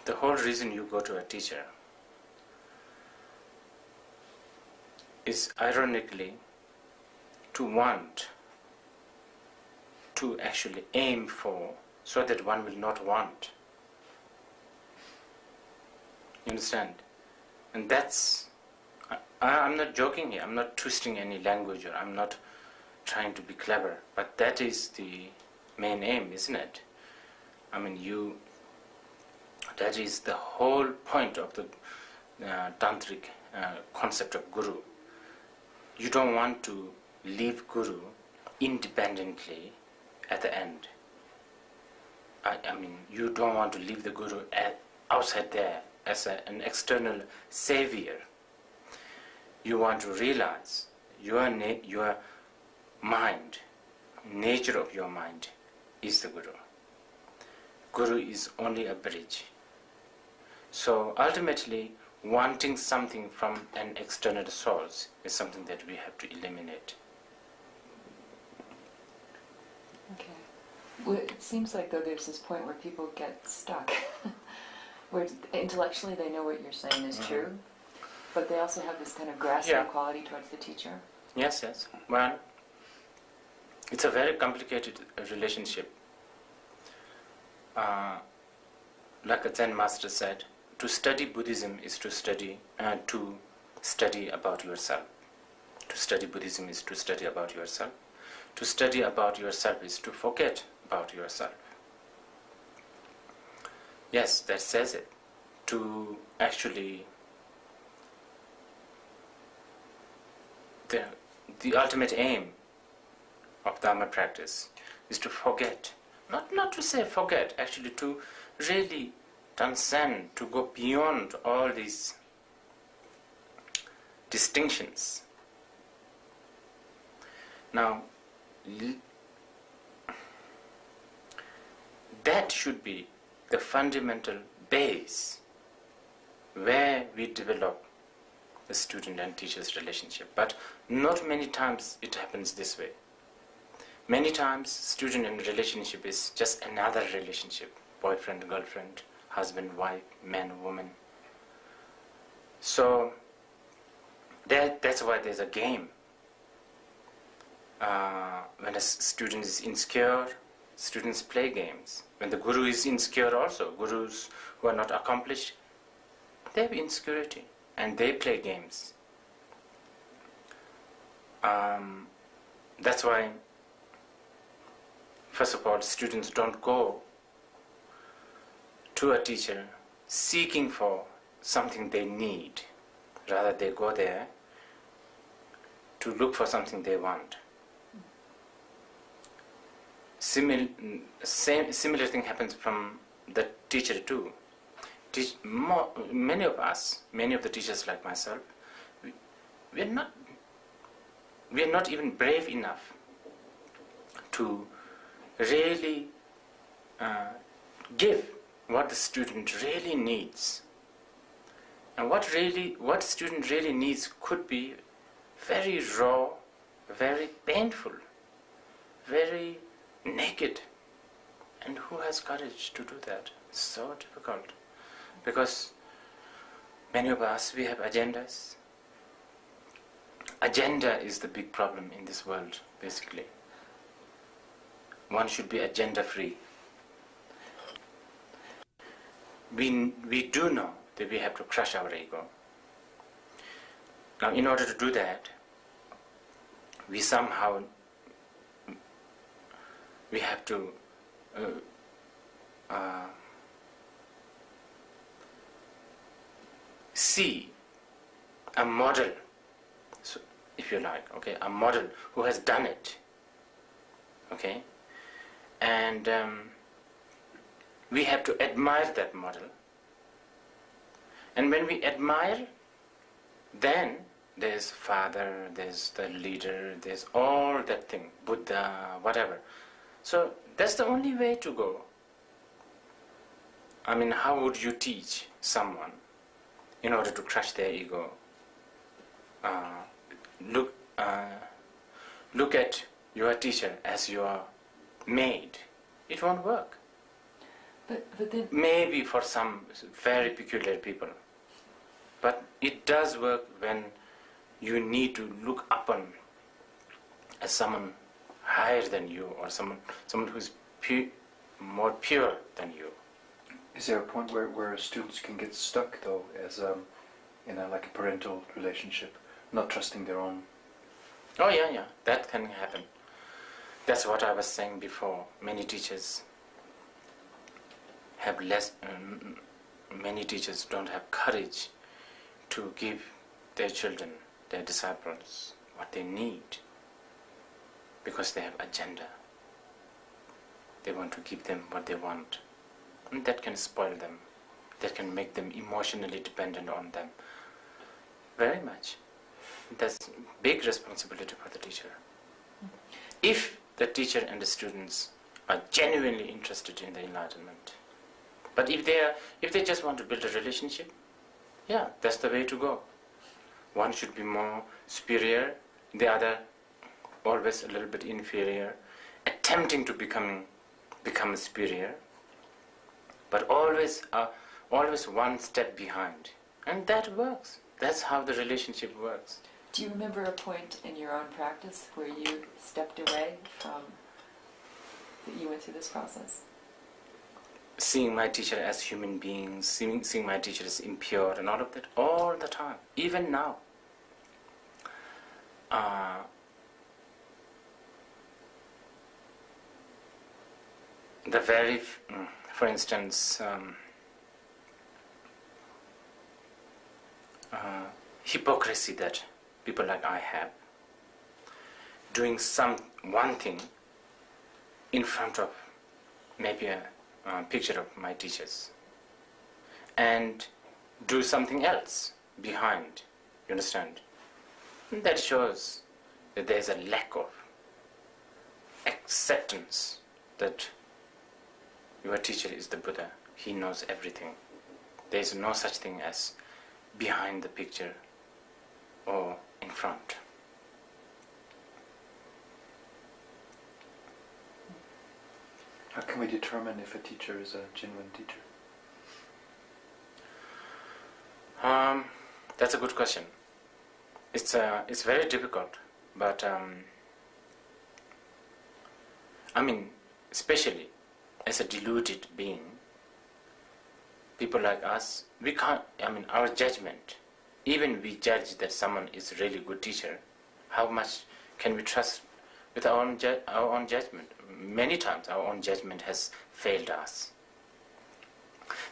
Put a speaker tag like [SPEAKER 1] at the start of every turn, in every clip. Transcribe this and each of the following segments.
[SPEAKER 1] the whole reason you go to a teacher is ironically to want to actually aim for, so that one will not want. You understand? And that's, I'm not joking here, I'm not twisting any language, or I'm not trying to be clever, but that is the main aim, isn't it? I mean, that is the whole point of the tantric concept of guru. You don't want to leave guru independently at the end. I mean, you don't want to leave the guru outside there as an external savior. You want to realize your mind, nature of your mind is the guru. Guru is only a bridge. So ultimately, wanting something from an external source is something that we have to eliminate.
[SPEAKER 2] Okay. Well, it seems like, though, there's this point where people get stuck, where intellectually they know what you're saying is true, but they also have this kind of grasping quality towards the teacher.
[SPEAKER 1] Yes, yes. Well, it's a very complicated relationship. Like a Zen master said, to study Buddhism is to study about yourself. To study Buddhism is to study about yourself. To study about yourself is to forget about yourself. Yes, that says it. To actually, the ultimate aim of Dharma practice is to forget. Not to say forget, actually to really transcend, to go beyond all these distinctions. Now, that should be the fundamental base where we develop the student and teacher's relationship. But not many times it happens this way. Many times student and relationship is just another relationship, boyfriend, girlfriend, husband, wife, man, woman. So that's why there's a game. When a student is insecure, students play games. When the guru is insecure also, gurus who are not accomplished, they have insecurity and they play games. That's why, first of all, students don't go to a teacher seeking for something they need. Rather, they go there to look for something they want. Similar thing happens from the teacher too. Many of the teachers like myself, we are not even brave enough to really give what the student really needs. And what student really needs could be very raw, very painful, very naked. And who has courage to do that? It's so difficult. Because many of us, we have agendas. Agenda is the big problem in this world, basically. One should be agenda free. We do know that we have to crush our ego. Now, in order to do that, we have to see a model, so if you like, okay, a model who has done it, okay, and we have to admire that model. And when we admire, then there's father, there's the leader, there's all that thing, Buddha, whatever. So that's the only way to go. I mean, how would you teach someone in order to crush their ego? Look at your teacher as your maid. It won't work.
[SPEAKER 2] But then...
[SPEAKER 1] Maybe for some very peculiar people. But it does work when you need to look upon as someone higher than you, or someone who's more pure than you.
[SPEAKER 3] Is there a point where students can get stuck, though, as in like a parental relationship, not trusting their own?
[SPEAKER 1] Oh yeah, that can happen. That's what I was saying before. Many teachers have many teachers don't have courage to give their children, their disciples, what they need, because they have agenda. They want to give them what they want. And that can spoil them. That can make them emotionally dependent on them. Very much. That's big responsibility for the teacher. If the teacher and the students are genuinely interested in the enlightenment. But if they just want to build a relationship, yeah, that's the way to go. One should be more superior, the other always a little bit inferior, attempting to become superior, but always one step behind. And that works. That's how the relationship works.
[SPEAKER 2] Do you remember a point in your own practice where you stepped away from, that you went through this process?
[SPEAKER 1] Seeing my teacher as human beings, seeing my teacher as impure and all of that, all the time, even now. For instance, hypocrisy that people like I have, doing one thing in front of maybe a picture of my teachers, and do something else behind, you understand? And that shows that there's a lack of acceptance that your teacher is the Buddha. He knows everything. There's no such thing as behind the picture or in front.
[SPEAKER 3] How can we determine if a teacher is a genuine teacher?
[SPEAKER 1] That's a good question. It's very difficult, but especially as a deluded being, people like us, we can't. Our judgment, even we judge that someone is a really good teacher, how much can we trust with our own judgment? Many times our own judgment has failed us.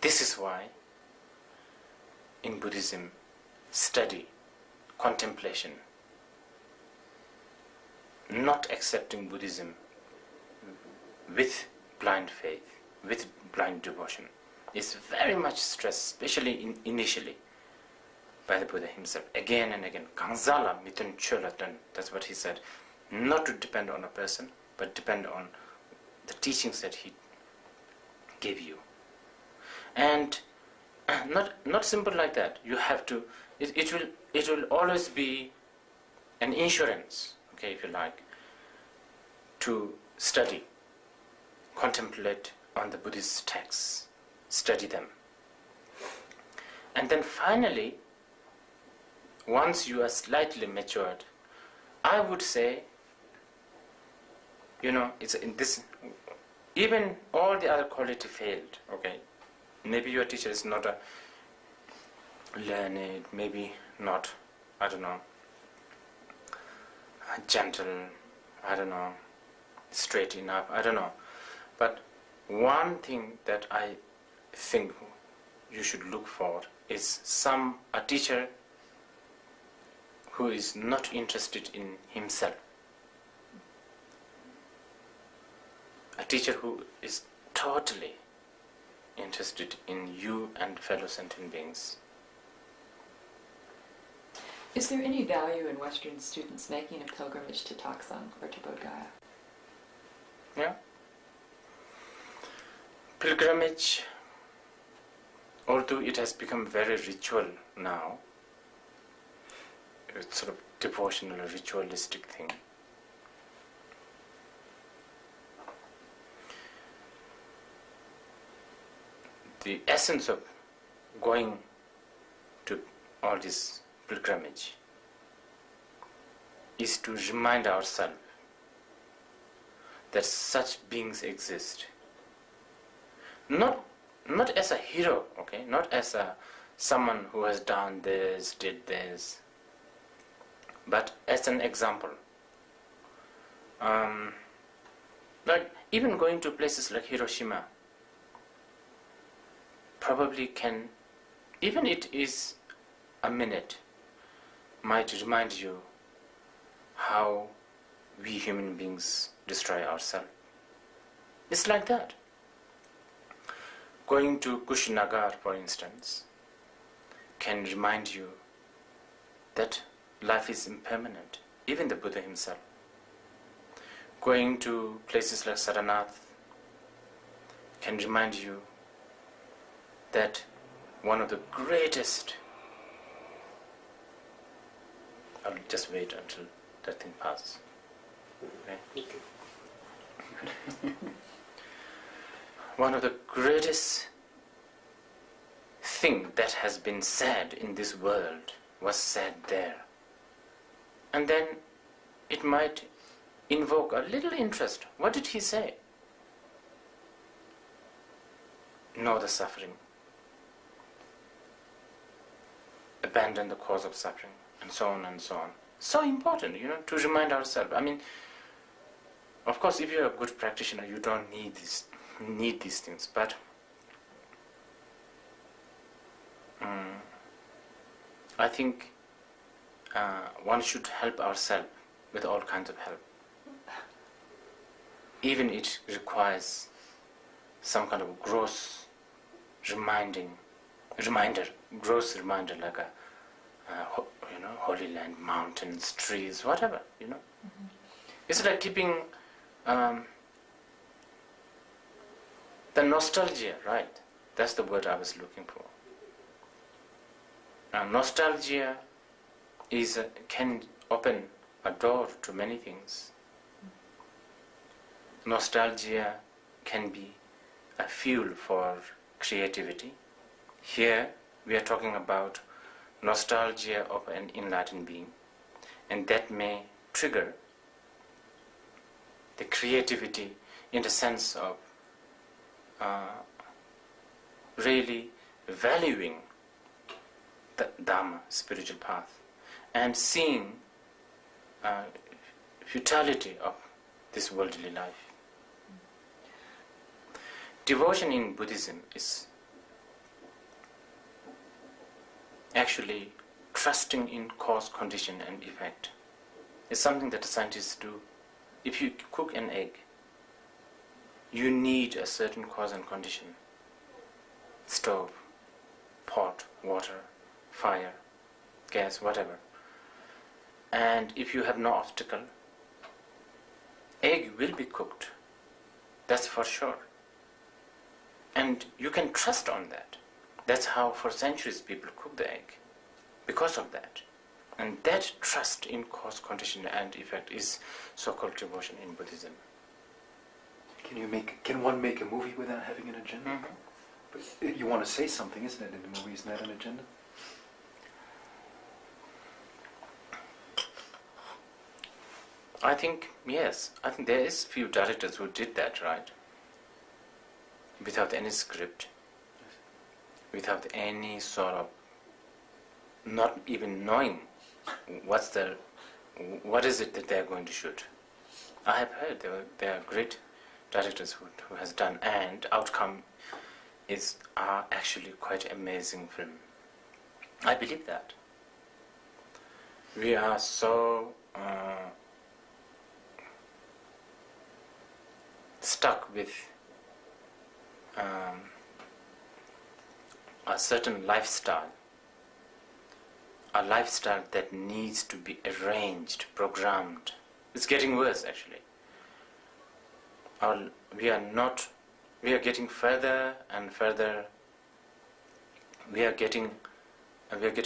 [SPEAKER 1] This is why in Buddhism, study, contemplation, not accepting Buddhism with blind faith, with blind devotion, is very much stressed, especially initially, by the Buddha himself, again and again. Gangsala mitun cholatan, that's what he said. Not to depend on a person, but depend on the teachings that he gave you. And not simple like that. You have to. It will always be an insurance, okay, if you like, to study, contemplate on the Buddhist texts, study them, and then finally, once you are slightly matured, I would say, it's in this. Even all the other quality failed, okay. Maybe your teacher is not a learned, maybe not, gentle, straight enough, But one thing that I think you should look for is a teacher who is not interested in himself. A teacher who is totally interested in you and fellow sentient beings.
[SPEAKER 2] Is there any value in Western students making a pilgrimage to Taksang or to Bodh Gaya?
[SPEAKER 1] Yeah. Pilgrimage, although it has become very ritual now, it's sort of devotional, ritualistic thing. the essence of going to all this pilgrimage is to remind ourselves that such beings exist. Not as a hero, okay? Not as someone who has done this, did this, but as an example. Like even going to places like Hiroshima probably can, even it is a minute, might remind you how we human beings destroy ourselves. It's like that. Going to Kushinagar, for instance, can remind you that life is impermanent, even the Buddha himself. Going to places like Saranath can remind you that one of the greatest, I'll just wait until that thing passes. Okay? One of the greatest thing that has been said in this world was said there. And then it might invoke a little interest. What did he say? Know the suffering. Abandon the cause of suffering, and so on and so on. So important, to remind ourselves. I mean, of course, if you're a good practitioner, you don't need these things, but I think one should help ourselves with all kinds of help. Even it requires some kind of gross reminder, like a holy land, mountains, trees, whatever, Mm-hmm. It's like keeping the nostalgia, right? That's the word I was looking for. Nostalgia can open a door to many things. Nostalgia can be a fuel for creativity. Here we are talking about nostalgia of an enlightened being, and that may trigger the creativity in the sense of really valuing the Dhamma, spiritual path, and seeing futility of this worldly life. Devotion in Buddhism is actually trusting in cause, condition and effect. It's something that the scientists do. If you cook an egg, you need a certain cause and condition. Stove, pot, water, fire, gas, whatever. And if you have no obstacle, egg will be cooked. That's for sure. And you can trust on that. That's how for centuries people cook the egg, because of that. And that trust in cause, condition and effect is so-called devotion in Buddhism.
[SPEAKER 3] Can one make a movie without having an agenda?
[SPEAKER 1] Mm-hmm.
[SPEAKER 3] But you want to say something, isn't it, in the movie? Isn't that an agenda?
[SPEAKER 1] I think, yes. I think there is few directors who did that, right? Without any script, without any sort of, not even knowing what is it that they're going to shoot. I have heard there are great directors who has done, and outcome are actually quite amazing film. I believe that. We are so stuck with a certain lifestyle, a lifestyle that needs to be arranged, programmed. It's getting worse actually. We are getting further and further. We are getting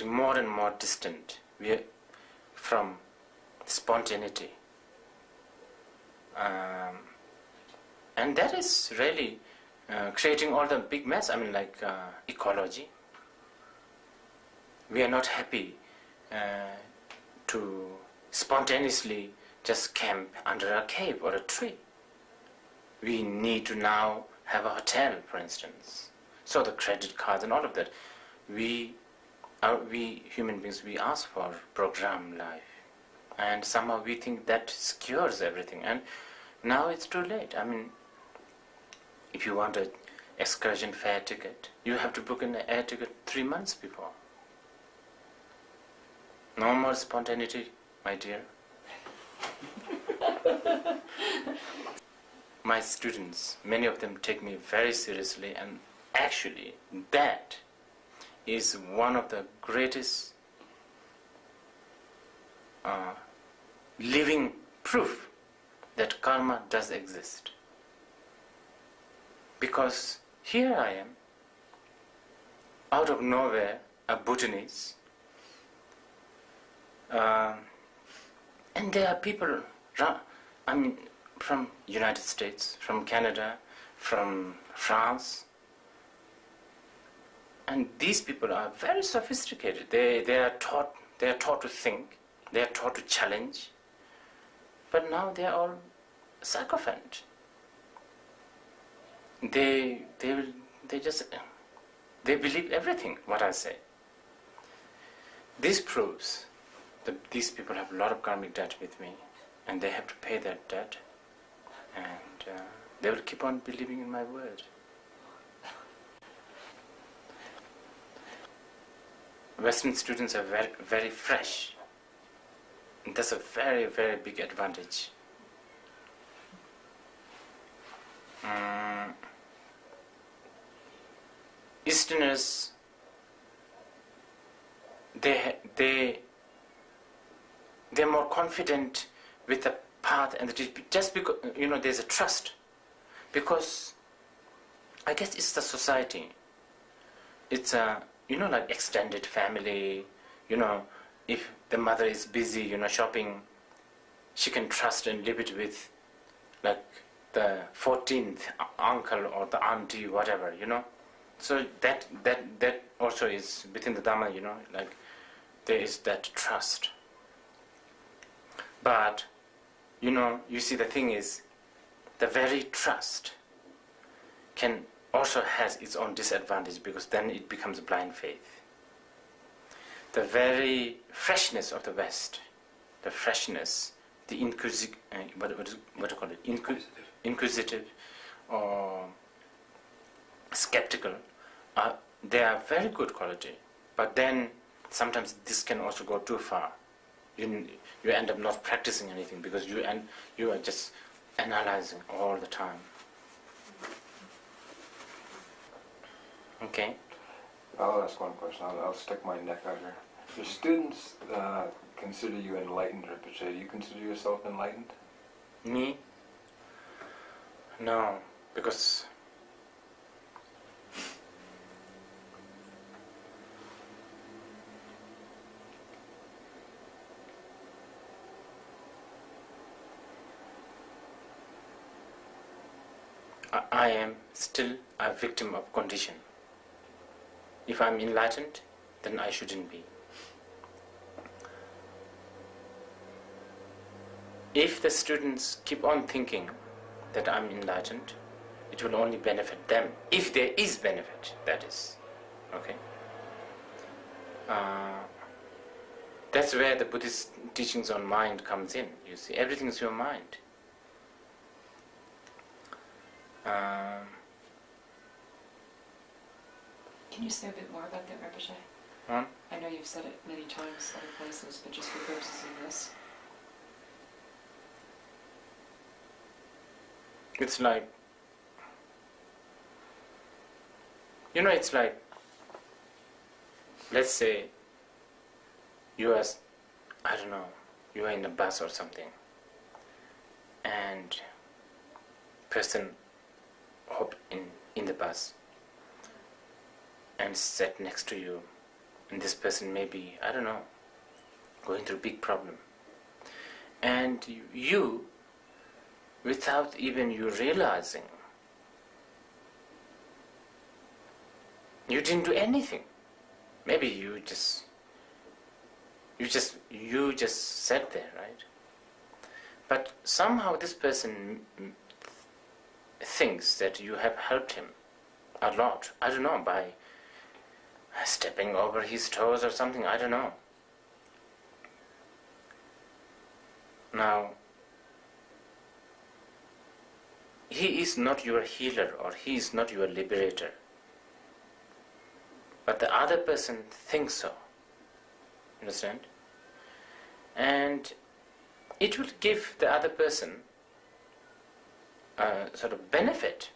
[SPEAKER 1] more and more distant from spontaneity. And that is really creating all the big mess. I mean, like ecology. We are not happy to spontaneously just camp under a cave or a tree. We need to now have a hotel, for instance. So the credit cards and all of that. We human beings, we ask for program life. And somehow we think that secures everything. And now it's too late. I mean, if you want an excursion fare ticket, you have to book an air ticket 3 months before. No more spontaneity, my dear. My students, many of them take me very seriously, and actually that is one of the greatest living proof that karma does exist. Because here I am, out of nowhere, a Bhutanese, and there are people, I mean, from United States, from Canada, from France, and these people are very sophisticated. They are taught to think, they are taught to challenge, but now they are all sycophant. They believe everything what I say. This proves that these people have a lot of karmic debt with me, and they have to pay that debt, and they will keep on believing in my word. Western students are very, very fresh. And that's a very, very big advantage. Easterners, they're more confident with the path, and just because there's a trust. Because I guess it's the society. It's a like extended family. If the mother is busy, shopping, she can trust and live it with, like the 14th uncle or the auntie, whatever. So that also is within the Dhamma. Like there is that trust. But you see, the thing is, the very trust can also has its own disadvantage, because then it becomes blind faith. The very freshness of the West, the freshness, the inquisitive, inquisitive or skeptical, they are very good quality. But then sometimes this can also go too far. You end up not practicing anything, because you are just analyzing all the time. Okay.
[SPEAKER 4] I'll ask one question. I'll stick my neck out here. Your students consider you enlightened, Rinpoche. Do you consider yourself enlightened?
[SPEAKER 1] Me? No, because I am still a victim of condition. If I'm enlightened, then I shouldn't be. If the students keep on thinking that I'm enlightened, it will only benefit them, if there is benefit, that is. Okay? That's where the Buddhist teachings on mind comes in. You see, everything is your mind.
[SPEAKER 2] Can you say a bit more about that, Rinpoche? I know you've said it many times other places, but just for purposes of this.
[SPEAKER 1] It's like, it's like, let's say you are, I don't know, you are in a bus or something, and person hop in the bus and sat next to you, and this person may be, I don't know, going through a big problem, and you, without even you realizing, You didn't do anything. Maybe you just sat there, right? But somehow this person thinks that you have helped him a lot. I don't know, by stepping over his toes or something, I don't know. Now, he is not your healer or he is not your liberator. But the other person thinks so. Understand? And it will give the other person a sort of benefit.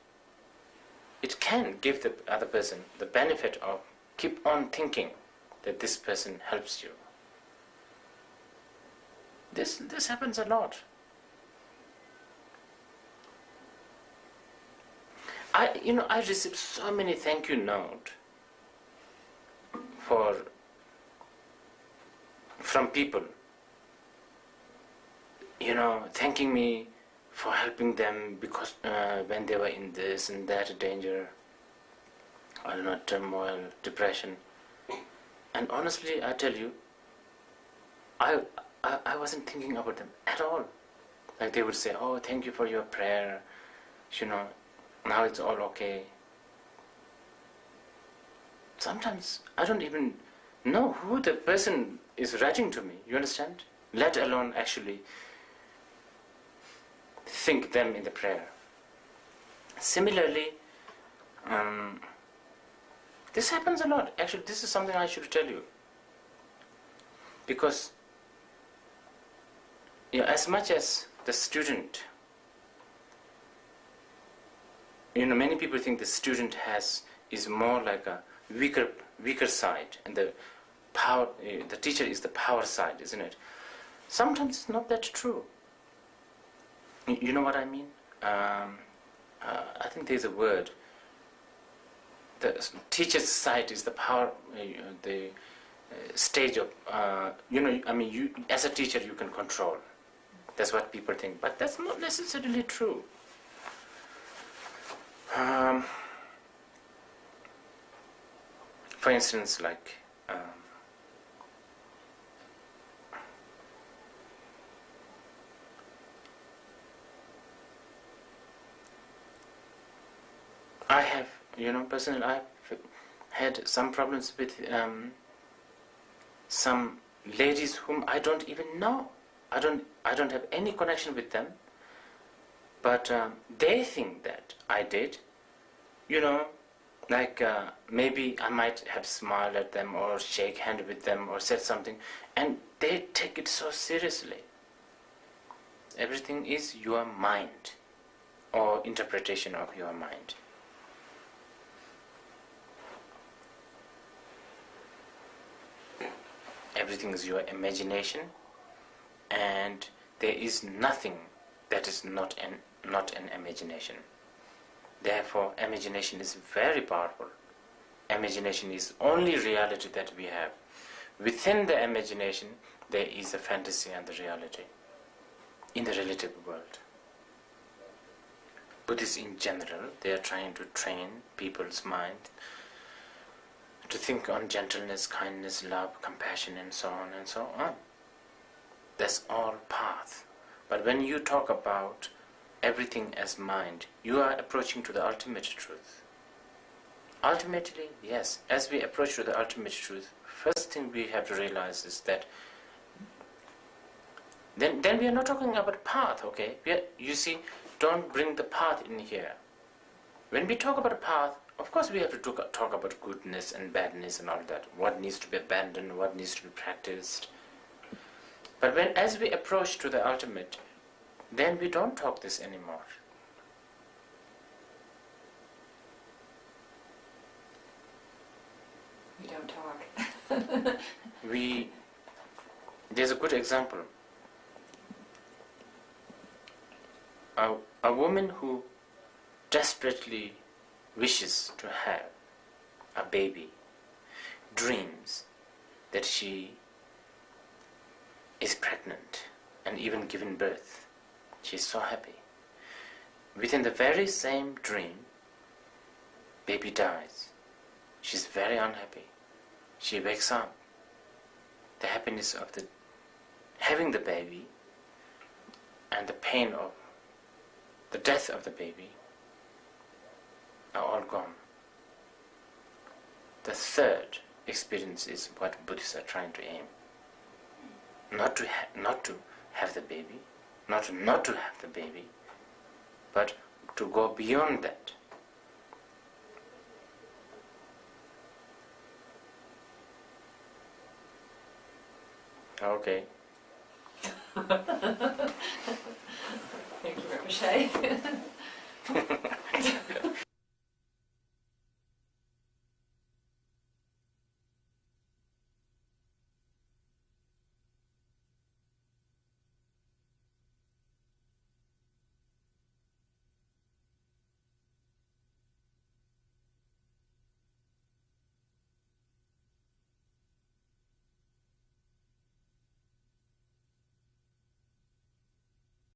[SPEAKER 1] It can give the other person the benefit of keep on thinking that this person helps you. This happens a lot. I received so many thank you notes from people, thanking me for helping them because when they were in this and that danger, I don't know, turmoil, depression. And honestly, I tell you, I wasn't thinking about them at all. Like they would say, oh, thank you for your prayer, now it's all okay. Sometimes I don't even know who the person is writing to me, you understand? Let alone actually think them in the prayer. Similarly, this happens a lot. Actually, this is something I should tell you. Because as much as the student, many people think the student is more like a weaker side, and the teacher is the power side, isn't it? Sometimes it's not that true. You know what I mean? I think there's a word. The teacher's side is the power, the stage of, you as a teacher you can control. That's what people think, but that's not necessarily true. For instance, like I have, personally, I've had some problems with some ladies whom I don't even know. I don't have any connection with them, but they think that I did. Like maybe I might have smiled at them or shake hand with them or said something, and they take it so seriously. Everything is your mind or interpretation of your mind. Everything is your imagination, and there is nothing that is not an imagination. Therefore, imagination is very powerful. Imagination is only reality that we have. Within the imagination, there is a fantasy and the reality in the relative world. Buddhists in general, they are trying to train people's mind to think on gentleness, kindness, love, compassion, and so on and so on. That's all path. But when you talk about everything as mind, you are approaching to the ultimate truth. Ultimately, yes, as we approach to the ultimate truth, first thing we have to realize is that then we are not talking about path, okay? You see, don't bring the path in here. When we talk about a path, of course we have to talk about goodness and badness and all that. What needs to be abandoned, what needs to be practiced. But as we approach to the ultimate, then we don't talk this anymore.
[SPEAKER 2] We don't talk.
[SPEAKER 1] There's a good example. A woman who desperately wishes to have a baby dreams that she is pregnant and even given birth. She is so happy. Within the very same dream, baby dies. she's very unhappy. She wakes up. The happiness of the having the baby and the pain of the death of the baby are all gone. The third experience is what Buddhists are trying to aim. Not to have the baby, not to have the baby, but to go beyond that. Okay.
[SPEAKER 2] Thank you, Rinpoche.